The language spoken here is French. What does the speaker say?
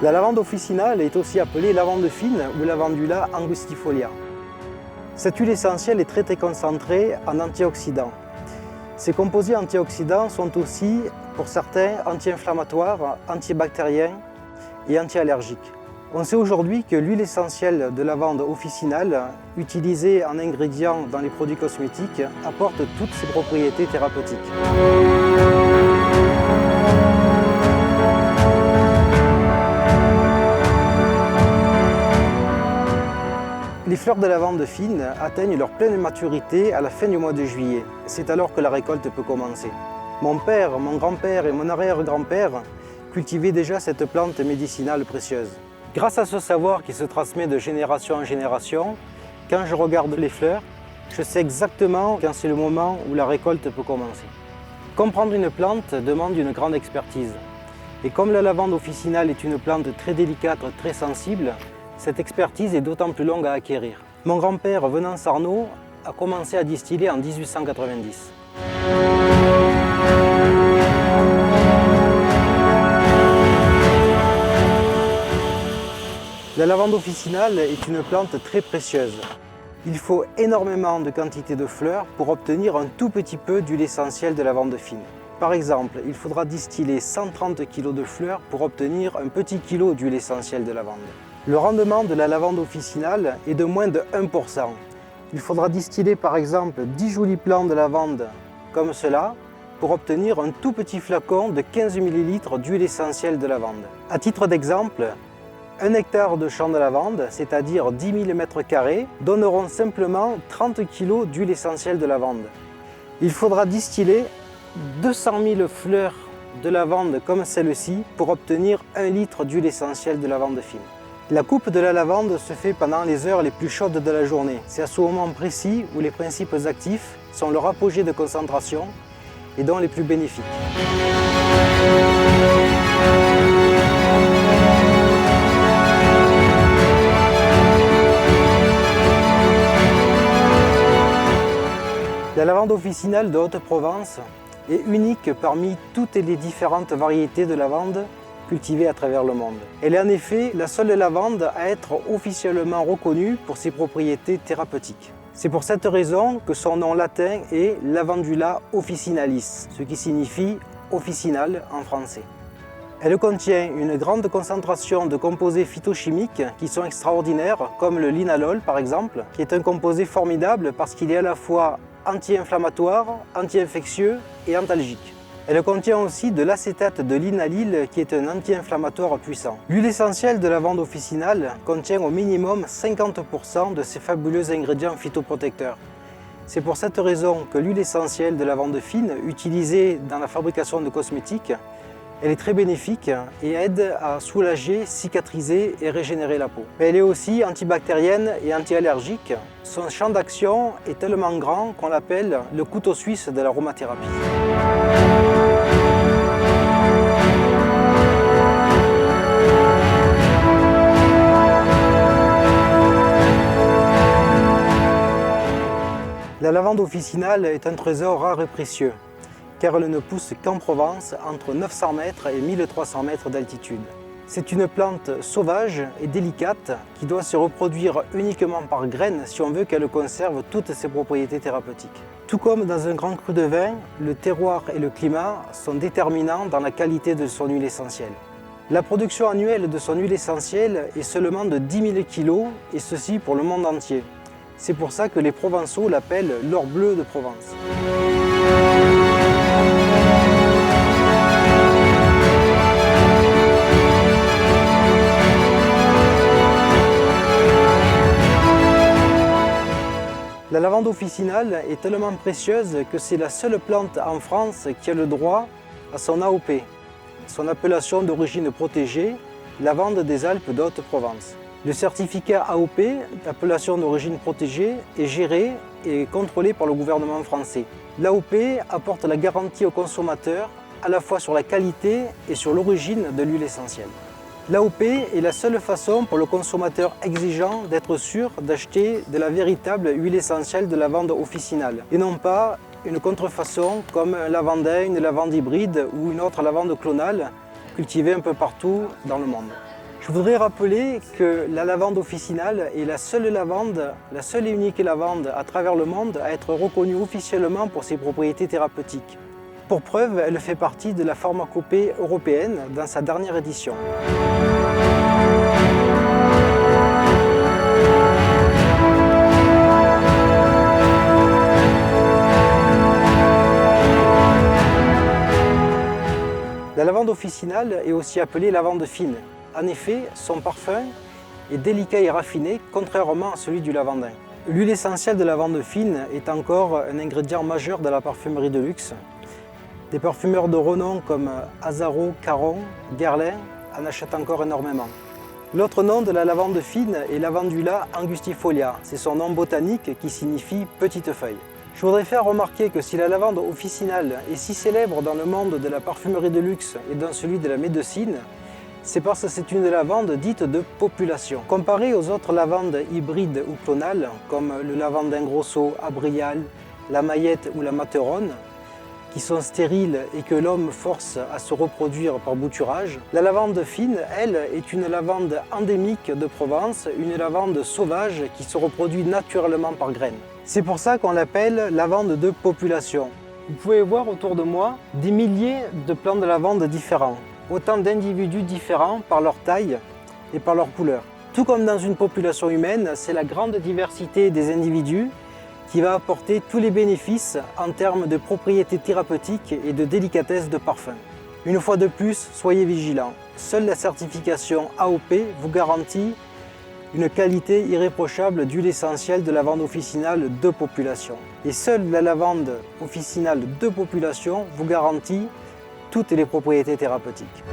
La lavande officinale est aussi appelée lavande fine ou Lavandula angustifolia. Cette huile essentielle est très concentrée en antioxydants. Ces composés antioxydants sont aussi, pour certains, anti-inflammatoires, antibactériens et anti-allergiques. On sait aujourd'hui que l'huile essentielle de lavande officinale, utilisée en ingrédient dans les produits cosmétiques, apporte toutes ses propriétés thérapeutiques. Les fleurs de lavande fine atteignent leur pleine maturité à la fin du mois de juillet. C'est alors que la récolte peut commencer. Mon père, mon grand-père et mon arrière-grand-père cultivaient déjà cette plante médicinale précieuse. Grâce à ce savoir qui se transmet de génération en génération, quand je regarde les fleurs, je sais exactement quand c'est le moment où la récolte peut commencer. Comprendre une plante demande une grande expertise. Et comme la lavande officinale est une plante très délicate, très sensible, cette expertise est d'autant plus longue à acquérir. Mon grand-père, Venance Arnaud, a commencé à distiller en 1890. La lavande officinale est une plante très précieuse. Il faut énormément de quantité de fleurs pour obtenir un tout petit peu d'huile essentielle de lavande fine. Par exemple, il faudra distiller 130 kg de fleurs pour obtenir un petit kilo d'huile essentielle de lavande. Le rendement de la lavande officinale est de moins de 1%. Il faudra distiller par exemple 10 jolis plants de lavande comme cela pour obtenir un tout petit flacon de 15 ml d'huile essentielle de lavande. À titre d'exemple, 1 hectare de champ de lavande, c'est-à-dire 10 000 m², donneront simplement 30 kg d'huile essentielle de lavande. Il faudra distiller 200 000 fleurs de lavande comme celle-ci pour obtenir 1 litre d'huile essentielle de lavande fine. La coupe de la lavande se fait pendant les heures les plus chaudes de la journée. C'est à ce moment précis où les principes actifs sont leur apogée de concentration et donc les plus bénéfiques. La lavande officinale de Haute-Provence est unique parmi toutes les différentes variétés de lavande cultivée à travers le monde. Elle est en effet la seule lavande à être officiellement reconnue pour ses propriétés thérapeutiques. C'est pour cette raison que son nom latin est Lavandula officinalis, ce qui signifie officinale en français. Elle contient une grande concentration de composés phytochimiques qui sont extraordinaires, comme le linalol par exemple, qui est un composé formidable parce qu'il est à la fois anti-inflammatoire, anti-infectieux et antalgique. Elle contient aussi de l'acétate de linalyle qui est un anti-inflammatoire puissant. L'huile essentielle de lavande officinale contient au minimum 50% de ces fabuleux ingrédients phytoprotecteurs. C'est pour cette raison que l'huile essentielle de lavande fine, utilisée dans la fabrication de cosmétiques, elle est très bénéfique et aide à soulager, cicatriser et régénérer la peau. Mais elle est aussi antibactérienne et anti-allergique. Son champ d'action est tellement grand qu'on l'appelle le couteau suisse de l'aromathérapie. La lavande officinale est un trésor rare et précieux, car elle ne pousse qu'en Provence entre 900 mètres et 1300 mètres d'altitude. C'est une plante sauvage et délicate qui doit se reproduire uniquement par graines si on veut qu'elle conserve toutes ses propriétés thérapeutiques. Tout comme dans un grand cru de vin, le terroir et le climat sont déterminants dans la qualité de son huile essentielle. La production annuelle de son huile essentielle est seulement de 10 000 kg et ceci pour le monde entier. C'est pour ça que les Provençaux l'appellent l'or bleu de Provence. La lavande officinale est tellement précieuse que c'est la seule plante en France qui a le droit à son AOP, son appellation d'origine protégée, lavande des Alpes de Haute-Provence. Le certificat AOP, appellation d'origine protégée, est géré et contrôlé par le gouvernement français. L'AOP apporte la garantie aux consommateurs à la fois sur la qualité et sur l'origine de l'huile essentielle. L'AOP est la seule façon pour le consommateur exigeant d'être sûr d'acheter de la véritable huile essentielle de lavande officinale et non pas une contrefaçon comme un lavandin, une lavande hybride ou une autre lavande clonale cultivée un peu partout dans le monde. Je voudrais rappeler que la lavande officinale est la seule et unique lavande à travers le monde à être reconnue officiellement pour ses propriétés thérapeutiques. Pour preuve, elle fait partie de la pharmacopée européenne dans sa dernière édition. La lavande officinale est aussi appelée lavande fine. En effet, son parfum est délicat et raffiné, contrairement à celui du lavandin. L'huile essentielle de lavande fine est encore un ingrédient majeur de la parfumerie de luxe. Des parfumeurs de renom comme Azzaro, Caron, Guerlain en achètent encore énormément. L'autre nom de la lavande fine est Lavandula angustifolia. C'est son nom botanique qui signifie petite feuille. Je voudrais faire remarquer que si la lavande officinale est si célèbre dans le monde de la parfumerie de luxe et dans celui de la médecine, c'est parce que c'est une lavande dite de population. Comparée aux autres lavandes hybrides ou clonales, comme le lavandin grosso, abrial, la maillette ou la materone, qui sont stériles et que l'homme force à se reproduire par bouturage, la lavande fine, elle, est une lavande endémique de Provence, une lavande sauvage qui se reproduit naturellement par graines. C'est pour ça qu'on l'appelle lavande de population. Vous pouvez voir autour de moi des milliers de plants de lavande différents, autant d'individus différents par leur taille et par leur couleur. Tout comme dans une population humaine, c'est la grande diversité des individus qui va apporter tous les bénéfices en termes de propriétés thérapeutiques et de délicatesse de parfum. Une fois de plus, soyez vigilants. Seule la certification AOP vous garantit une qualité irréprochable d'huile essentielle de lavande officinale de population. Et seule la lavande officinale de population vous garantit toutes les propriétés thérapeutiques.